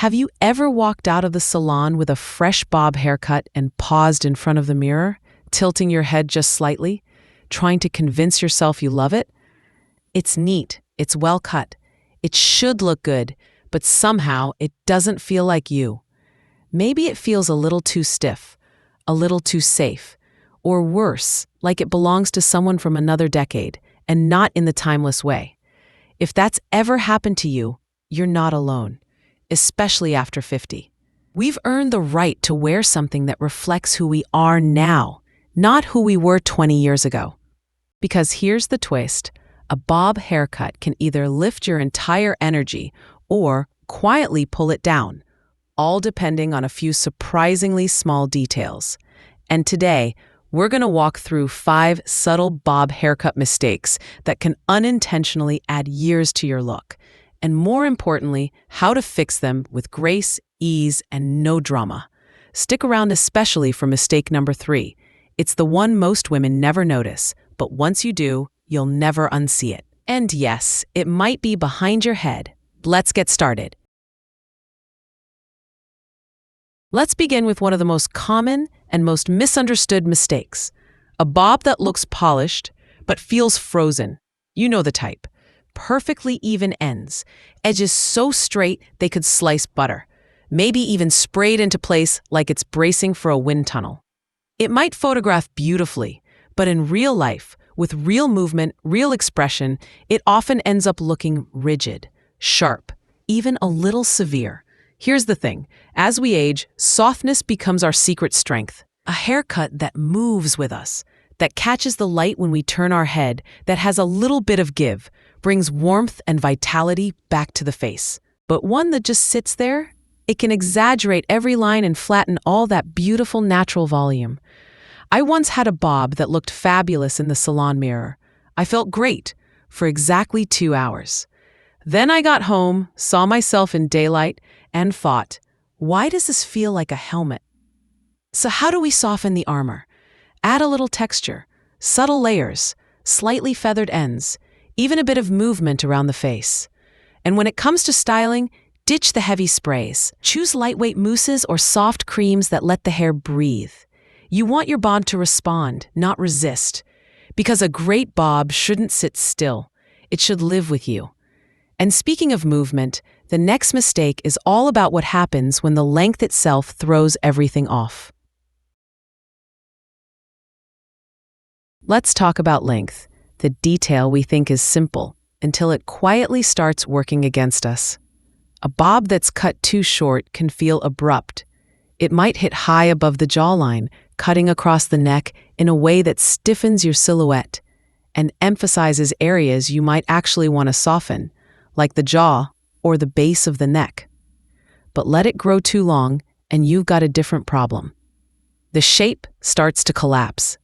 Have you ever walked out of the salon with a fresh bob haircut and paused in front of the mirror, tilting your head just slightly, trying to convince yourself you love it? It's neat, it's well cut, it should look good, but somehow it doesn't feel like you. Maybe it feels a little too stiff, a little too safe, or worse, like it belongs to someone from another decade, and not in the timeless way. If that's ever happened to you, you're not alone, especially after 50. We've earned the right to wear something that reflects who we are now, not who we were 20 years ago. Because here's the twist, a bob haircut can either lift your entire energy or quietly pull it down, all depending on a few surprisingly small details. And today, we're going to walk through 5 subtle bob haircut mistakes that can unintentionally add years to your look, and more importantly, how to fix them with grace, ease, and no drama. Stick around especially for mistake number 3. It's the one most women never notice, but once you do, you'll never unsee it. And yes, it might be behind your head. Let's get started. Let's begin with one of the most common and most misunderstood mistakes. A bob that looks polished, but feels frozen. You know the type. Perfectly even ends. Edges so straight they could slice butter. Maybe even sprayed into place like it's bracing for a wind tunnel. It might photograph beautifully, but in real life, with real movement, real expression, it often ends up looking rigid, sharp, even a little severe. Here's the thing. As we age, softness becomes our secret strength. A haircut that moves with us, that catches the light when we turn our head, that has a little bit of give, brings warmth and vitality back to the face. But one that just sits there, it can exaggerate every line and flatten all that beautiful natural volume. I once had a bob that looked fabulous in the salon mirror. I felt great for exactly 2 hours. Then I got home, saw myself in daylight, and thought, why does this feel like a helmet? So how do we soften the armor? Add a little texture, subtle layers, slightly feathered ends, even a bit of movement around the face. And when it comes to styling, ditch the heavy sprays. Choose lightweight mousses or soft creams that let the hair breathe. You want your bob to respond, not resist. Because a great bob shouldn't sit still. It should live with you. And speaking of movement, the next mistake is all about what happens when the length itself throws everything off. Let's talk about length, the detail we think is simple, until it quietly starts working against us. A bob that's cut too short can feel abrupt. It might hit high above the jawline, cutting across the neck in a way that stiffens your silhouette and emphasizes areas you might actually want to soften, like the jaw or the base of the neck. But let it grow too long, and you've got a different problem. The shape starts to collapse.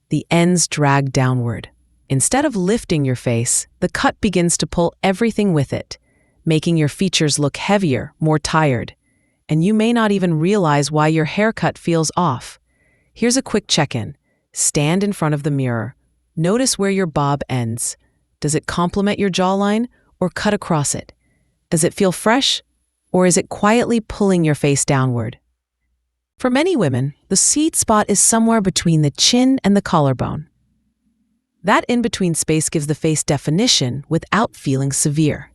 The ends drag downward. Instead of lifting your face, the cut begins to pull everything with it, making your features look heavier, more tired. And you may not even realize why your haircut feels off. Here's a quick check-in. Stand in front of the mirror. Notice where your bob ends. Does it complement your jawline or cut across it? Does it feel fresh, or is it quietly pulling your face downward? For many women, the sweet spot is somewhere between the chin and the collarbone. That in-between space gives the face definition without feeling severe.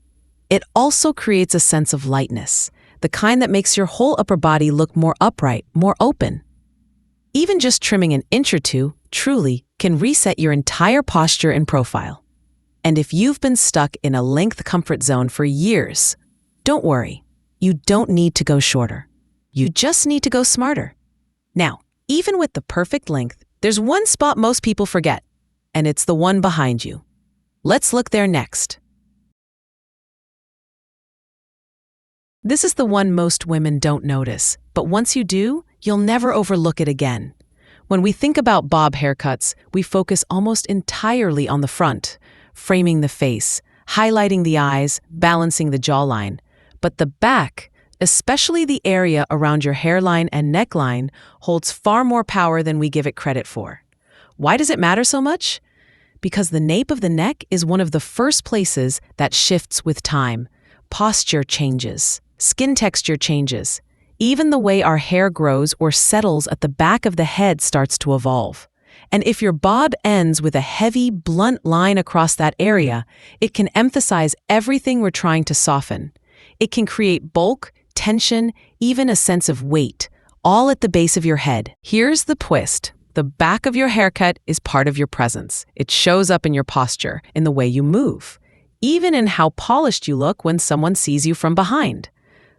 It also creates a sense of lightness, the kind that makes your whole upper body look more upright, more open. Even just trimming an inch or two, truly, can reset your entire posture and profile. And if you've been stuck in a length comfort zone for years, don't worry. You don't need to go shorter. You just need to go smarter. Now, even with the perfect length, there's one spot most people forget, and it's the one behind you. Let's look there next. This is the one most women don't notice, but once you do, you'll never overlook it again. When we think about bob haircuts, we focus almost entirely on the front, framing the face, highlighting the eyes, balancing the jawline. But the back, especially the area around your hairline and neckline, holds far more power than we give it credit for. Why does it matter so much? Because the nape of the neck is one of the first places that shifts with time. Posture changes. Skin texture changes. Even the way our hair grows or settles at the back of the head starts to evolve. And if your bob ends with a heavy, blunt line across that area, it can emphasize everything we're trying to soften. It can create bulk, tension, even a sense of weight, all at the base of your head. Here's the twist. The back of your haircut is part of your presence. It shows up in your posture, in the way you move, even in how polished you look when someone sees you from behind.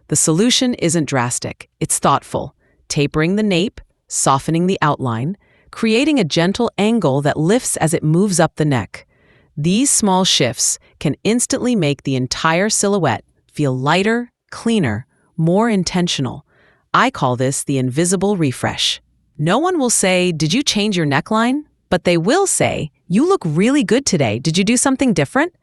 The solution isn't drastic, it's thoughtful, tapering the nape, softening the outline, creating a gentle angle that lifts as it moves up the neck. These small shifts can instantly make the entire silhouette feel lighter, cleaner, more intentional. I call this the invisible refresh. No one will say, "Did you change your neckline?" But they will say, "You look really good today. Did you do something different?"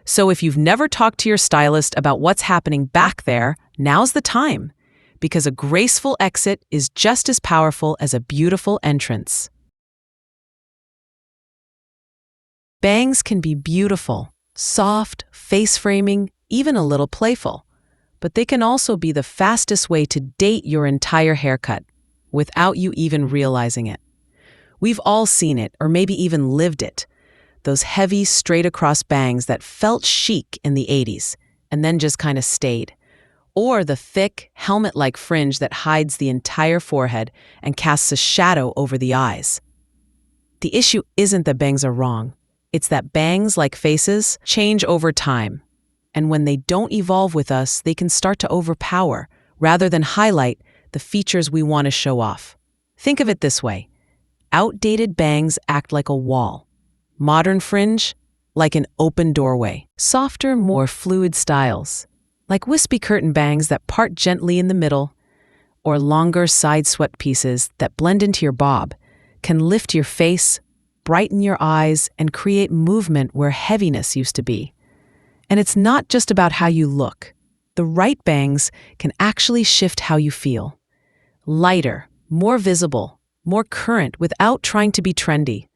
So if you've never talked to your stylist about what's happening back there, now's the time. Because a graceful exit is just as powerful as a beautiful entrance. Bangs can be beautiful, soft, face-framing, even a little playful. But they can also be the fastest way to date your entire haircut, without you even realizing it. We've all seen it, or maybe even lived it. Those heavy, straight-across bangs that felt chic in the 80s, and then just kind of stayed. Or the thick, helmet-like fringe that hides the entire forehead and casts a shadow over the eyes. The issue isn't that bangs are wrong. It's that bangs, like faces, change over time. And when they don't evolve with us, they can start to overpower, rather than highlight, the features we want to show off. Think of it this way. Outdated bangs act like a wall. Modern fringe, like an open doorway. Softer, more fluid styles, like wispy curtain bangs that part gently in the middle, or longer side swept pieces that blend into your bob, can lift your face, brighten your eyes, and create movement where heaviness used to be. And it's not just about how you look. The right bangs can actually shift how you feel. Lighter, more visible, more current without trying to be trendy.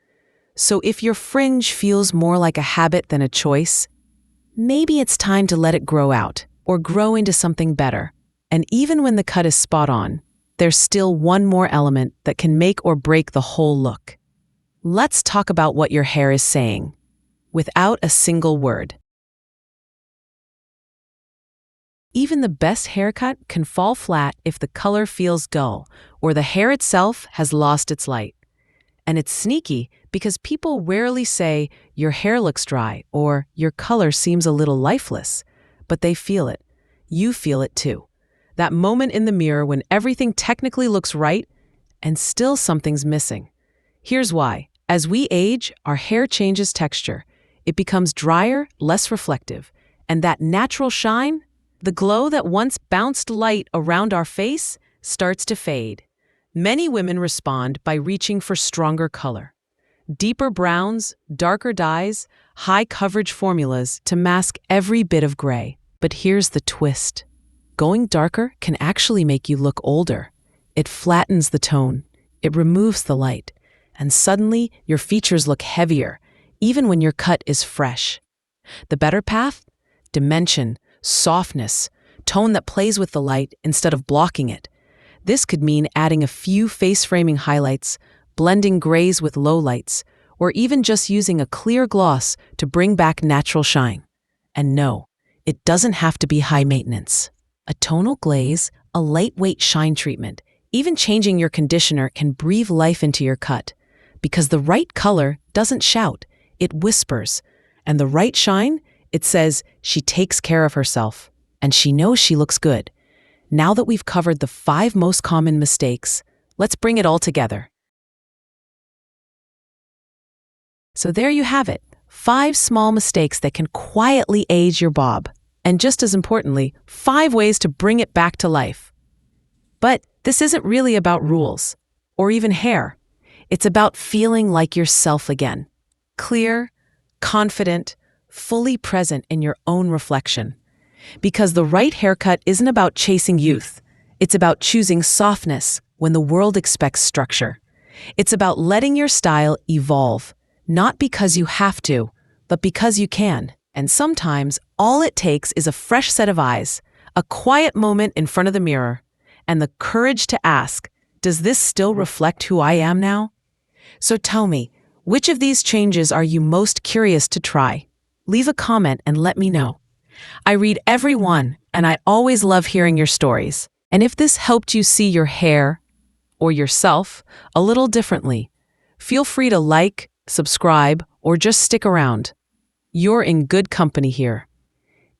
So if your fringe feels more like a habit than a choice, maybe it's time to let it grow out or grow into something better. And even when the cut is spot on, there's still one more element that can make or break the whole look. Let's talk about what your hair is saying, without a single word. Even the best haircut can fall flat if the color feels dull or the hair itself has lost its light. And it's sneaky because people rarely say, "Your hair looks dry," or "Your color seems a little lifeless." But they feel it. You feel it too. That moment in the mirror when everything technically looks right and still something's missing. Here's why. As we age, our hair changes texture. It becomes drier, less reflective. And that natural shine, the glow that once bounced light around our face, starts to fade. Many women respond by reaching for stronger color. Deeper browns, darker dyes, high coverage formulas to mask every bit of gray. But here's the twist. Going darker can actually make you look older. It flattens the tone. It removes the light. And suddenly, your features look heavier, even when your cut is fresh. The better path? Dimension, softness, tone that plays with the light instead of blocking it. This could mean adding a few face-framing highlights, blending grays with lowlights, or even just using a clear gloss to bring back natural shine. And no, it doesn't have to be high maintenance. A tonal glaze, a lightweight shine treatment, even changing your conditioner can breathe life into your cut. Because the right color doesn't shout, it whispers. And the right shine, it says she takes care of herself, and she knows she looks good. Now that we've covered the 5 most common mistakes, let's bring it all together. So there you have it, 5 small mistakes that can quietly age your bob. And just as importantly, 5 ways to bring it back to life. But this isn't really about rules, or even hair. It's about feeling like yourself again. Clear, confident, fully present in your own reflection. Because the right haircut isn't about chasing youth. It's about choosing softness when the world expects structure. It's about letting your style evolve, not because you have to, but because you can. And sometimes all it takes is a fresh set of eyes, a quiet moment in front of the mirror, and the courage to ask, does this still reflect who I am now? So tell me, which of these changes are you most curious to try? Leave a comment and let me know. I read every one, and I always love hearing your stories. And if this helped you see your hair or yourself a little differently, feel free to like, subscribe, or just stick around. You're in good company here.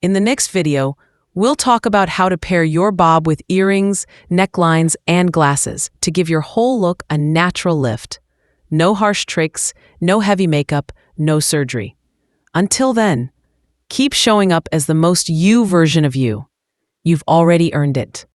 In the next video, we'll talk about how to pair your bob with earrings, necklines, and glasses to give your whole look a natural lift. No harsh tricks, no heavy makeup, no surgery. Until then, keep showing up as the most you version of you. You've already earned it.